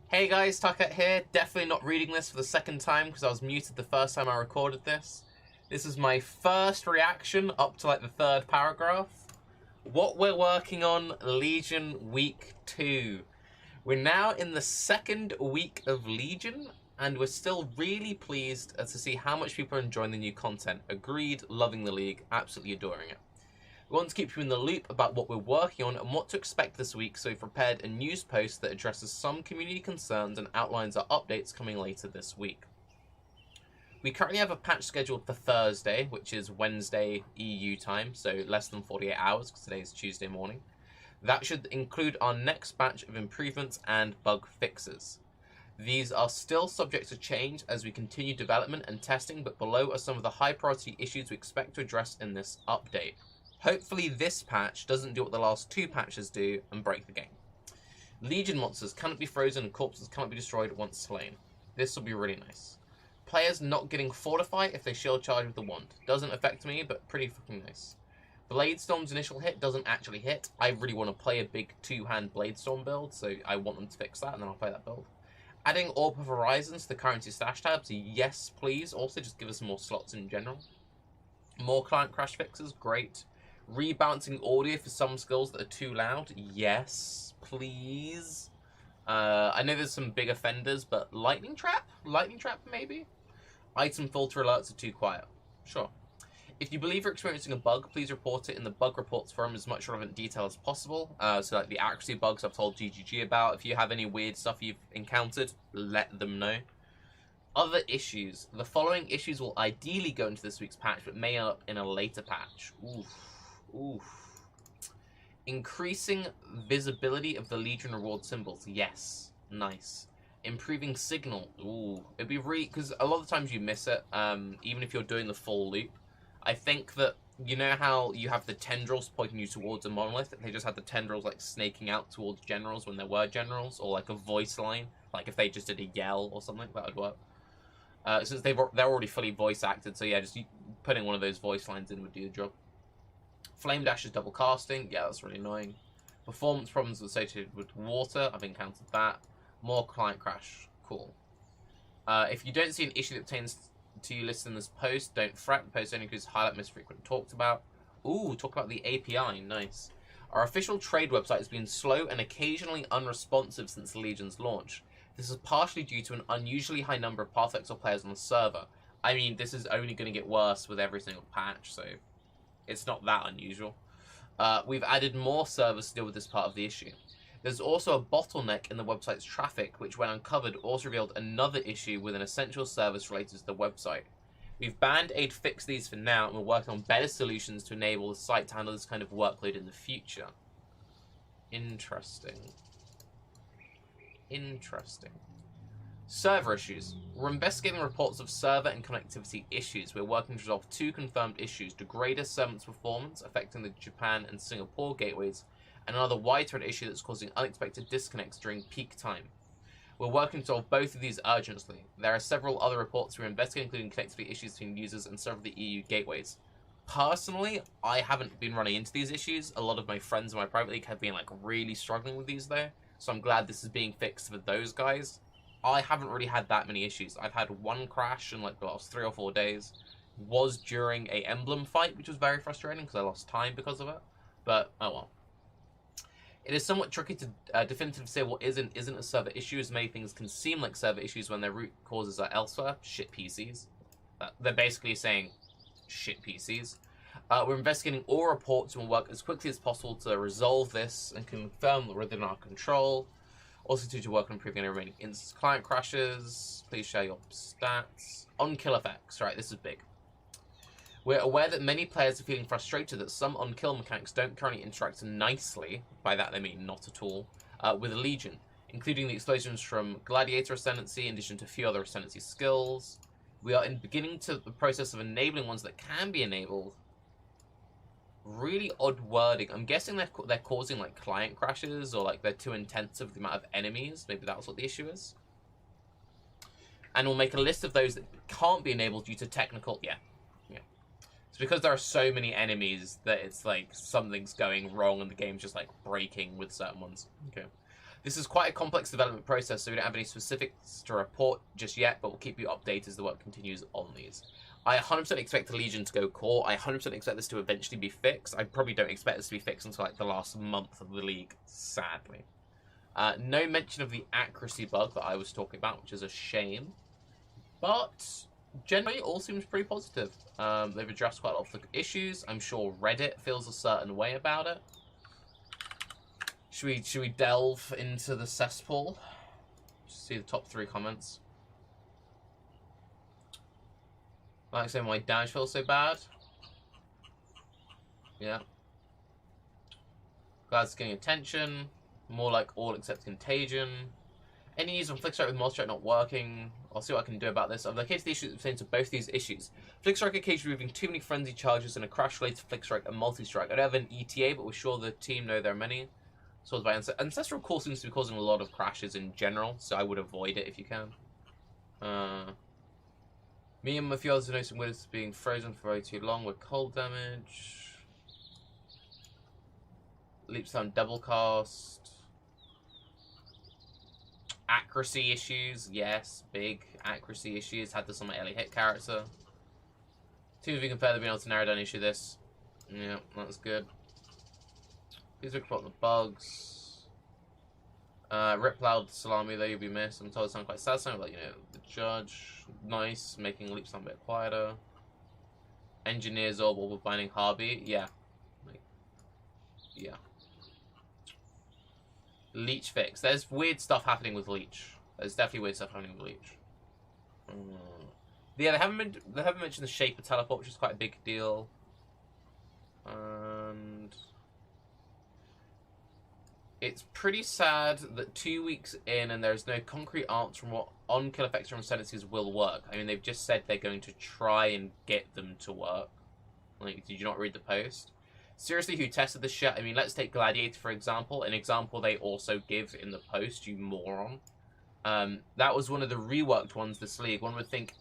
Hey guys, Paquette here. Definitely not reading this for the second time because I was muted the first time I recorded this. This is my first reaction up to like the third paragraph. What we're working on, Legion Week 2. We're now in the second week of Legion and we're still really pleased to see how much people are enjoying the new content. Agreed, loving the league, absolutely adoring it. We want to keep you in the loop about what we're working on and what to expect this week, so we've prepared a news post that addresses some community concerns and outlines our updates coming later this week. We currently have a patch scheduled for Thursday, which is Wednesday EU time, so less than 48 hours because today is Tuesday morning. That should include our next batch of improvements and bug fixes. These are still subject to change as we continue development and testing, but below are some of the high priority issues we expect to address in this update. Hopefully this patch doesn't do what the last two patches do and break the game. Legion monsters cannot be frozen and corpses cannot be destroyed once slain. This will be really nice. Players not getting fortify if they shield charge with the wand. Doesn't affect me, but pretty fucking nice. Bladestorm's initial hit doesn't actually hit. I really want to play a big two-hand Bladestorm build, so I want them to fix that and then I'll play that build. Adding Orb of Horizons to the currency stash tabs, yes please. Also just give us more slots in general. More client crash fixes, great. Rebalancing audio for some skills that are too loud, yes, please. I know there's some big offenders, but lightning trap maybe? Item filter alerts are too quiet, sure. If you believe you're experiencing a bug, please report it in the bug reports forum as much relevant detail as possible. So like the accuracy bugs I've told GGG about. If you have any weird stuff you've encountered, let them know. Other issues. The following issues will ideally go into this week's patch, but may end up in a later patch. Oof. Increasing visibility of the Legion reward symbols. Yes. Nice. Improving signal. Ooh. It'd be really... because a lot of times you miss it, even if you're doing the full loop. I think that, you know how you have the tendrils pointing you towards a monolith? They just had the tendrils, like, snaking out towards generals when there were generals, or, like, a voice line. Like, if they just did a yell or something, that would work. Since they're already fully voice acted, so yeah, just putting one of those voice lines in would do the job. Flame Dash is double casting. Yeah, that's really annoying. Performance problems associated with water. I've encountered that. More client crash. Cool. If you don't see an issue that pertains to you listed in this post, don't fret. The post only includes highlight most frequent talked about. Ooh, talk about the API. Nice. Our official trade website has been slow and occasionally unresponsive since Legion's launch. This is partially due to an unusually high number of Pathexor players on the server. I mean, this is only going to get worse with every single patch, so it's not that unusual. We've added more servers to deal with this part of the issue. There's also a bottleneck in the website's traffic, which when uncovered also revealed another issue with an essential service related to the website. We've band-aid fixed these for now, and we're working on better solutions to enable the site to handle this kind of workload in the future. Interesting. Server issues. We're investigating reports of server and connectivity issues. We're working to resolve two confirmed issues: degraded servants' performance affecting the Japan and Singapore gateways, and another widespread issue that's causing unexpected disconnects during peak time. We're working to solve both of these urgently. There are several other reports we're investigating, including connectivity issues between users and several of the EU gateways. Personally, I haven't been running into these issues. A lot of my friends in my private league have been like really struggling with these though, so I'm glad this is being fixed for those guys. I haven't really had that many issues. I've had one crash in like the last 3 or 4 days. Was during a emblem fight, which was very frustrating because I lost time because of it. But, oh well. It is somewhat tricky to definitively say what is and isn't a server issue, as many things can seem like server issues when their root causes are elsewhere. Shit PCs. They're basically saying shit PCs. We're investigating all reports and will work as quickly as possible to resolve this and confirm that we're within our control. Also to work on improving any remaining instance client crashes. Please share your stats. On-kill effects. Right, this is big. We're aware that many players are feeling frustrated that some on-kill mechanics don't currently interact nicely, by that they mean not at all, with the Legion, including the explosions from Gladiator Ascendancy in addition to a few other Ascendancy skills. We are beginning the process of enabling ones that can be enabled. Really odd wording. I'm guessing they're causing like client crashes, or like they're too intensive with the amount of enemies. Maybe that's what the issue is. And we'll make a list of those that can't be enabled due to technical... Yeah. It's because there are so many enemies that it's like something's going wrong and the game's just like breaking with certain ones. Okay. This is quite a complex development process, so we don't have any specifics to report just yet, but we'll keep you updated as the work continues on these. I 100% expect the Legion to go core. I 100% expect this to eventually be fixed. I probably don't expect this to be fixed until like the last month of the league, sadly. No mention of the accuracy bug that I was talking about, which is a shame. But generally, it all seems pretty positive. They've addressed quite a lot of the issues. I'm sure Reddit feels a certain way about it. Should we delve into the cesspool? Just see the top 3 comments. Like saying my damage feels so bad. Yeah. Glad it's getting attention. More like all except contagion. Any news on Flickstrike with Multistrike not working? I'll see what I can do about this. I've located the issues pertaining to both these issues. Flickstrike occasionally removing too many frenzy charges and a crash related to Flickstrike and Multistrike. I don't have an ETA, but we're sure the team know there are many. So by Ancestral Core seems to be causing a lot of crashes in general, so I would avoid it if you can. Me and a few others are noticing Widows being frozen for way too long with cold damage. Leaps down double cast. Accuracy issues, yes, big accuracy issues. Had this on my early hit character. Team if you can further being able to narrow down issue this. Yeah, that's good. Please report the bugs. Rip Loud Salami, though, you'll be missed. I'm told it sounds quite sad, so like, you know, the judge. Nice, making leaps sound a bit quieter. Engineers Orbital binding Harvey, yeah. Like, yeah. Leech fix. There's weird stuff happening with Leech. There's definitely weird stuff happening with Leech. Yeah, they haven't mentioned the shape of teleport, which is quite a big deal. And it's pretty sad that 2 weeks in and there's no concrete answer from what on-kill effects from sentences will work. I mean, they've just said they're going to try and get them to work. Like, did you not read the post? Seriously, who tested this shit? I mean, let's take Gladiator, for example. An example they also give in the post, you moron. That was one of the reworked ones this league. One would think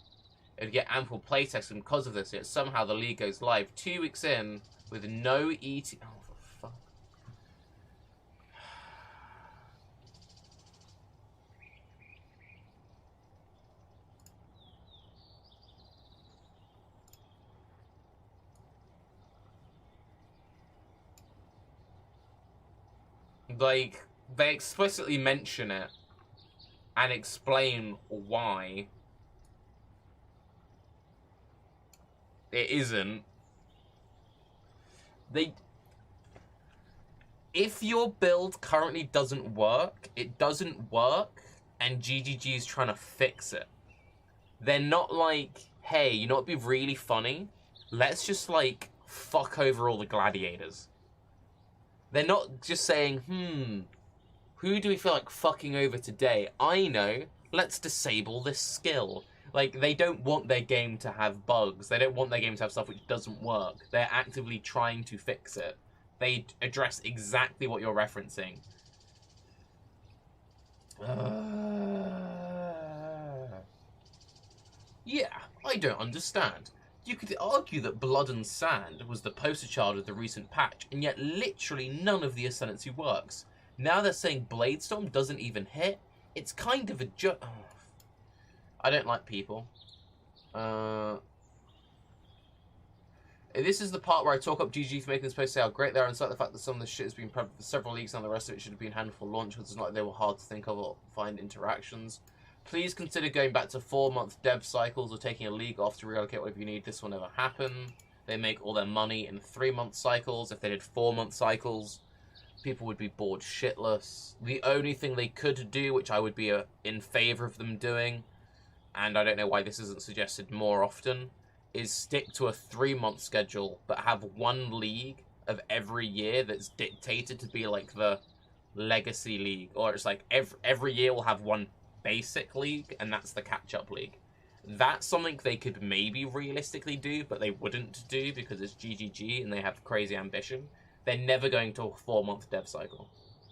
it would get ample playtesting because of this, yet somehow the league goes live 2 weeks in with no ET... Oh, for fuck. Like, they explicitly mention it and explain why it isn't. If your build currently doesn't work, it doesn't work, and GGG is trying to fix it. They're not like, hey, you know what'd be really funny? Let's just, like, fuck over all the gladiators. They're not just saying, who do we feel like fucking over today? I know, let's disable this skill. Like, they don't want their game to have bugs. They don't want their game to have stuff which doesn't work. They're actively trying to fix it. They address exactly what you're referencing. Yeah, I don't understand. You could argue that Blood and Sand was the poster child of the recent patch, and yet literally none of the Ascendancy works. Now they're saying Bladestorm doesn't even hit. It's kind of a joke. Oh. I don't like people. This is the part where I talk up GG for making this post say how great they are, and cite the fact that some of this shit has been prepped for several leagues and the rest of it should have been handled for launch, because it's not like they were hard to think of or find interactions. Please consider going back to 4-month dev cycles or taking a league off to reallocate whatever you need. This will never happen. They make all their money in 3-month cycles. If they did 4-month cycles, people would be bored shitless. The only thing they could do, which I would be in favor of them doing, and I don't know why this isn't suggested more often, is stick to a 3-month schedule, but have one league of every year that's dictated to be like the legacy league, or it's like every year we'll have one basic league, and that's the catch-up league. That's something they could maybe realistically do, but they wouldn't do because it's GGG and they have crazy ambition. They're never going to a 4-month dev cycle.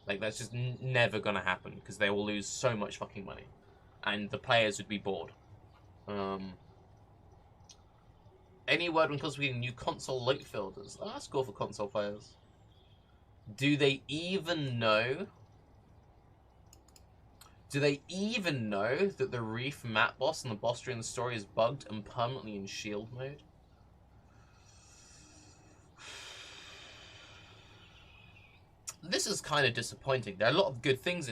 Like, that's just never going to happen because they will lose so much fucking money. And the players would be bored. Any word when it comes to getting new console late fielders? Oh, that's cool for console players. Do they even know Do they even know that the Reef map boss and the boss during the story is bugged and permanently in shield mode? This is kind of disappointing. There are a lot of good things in here.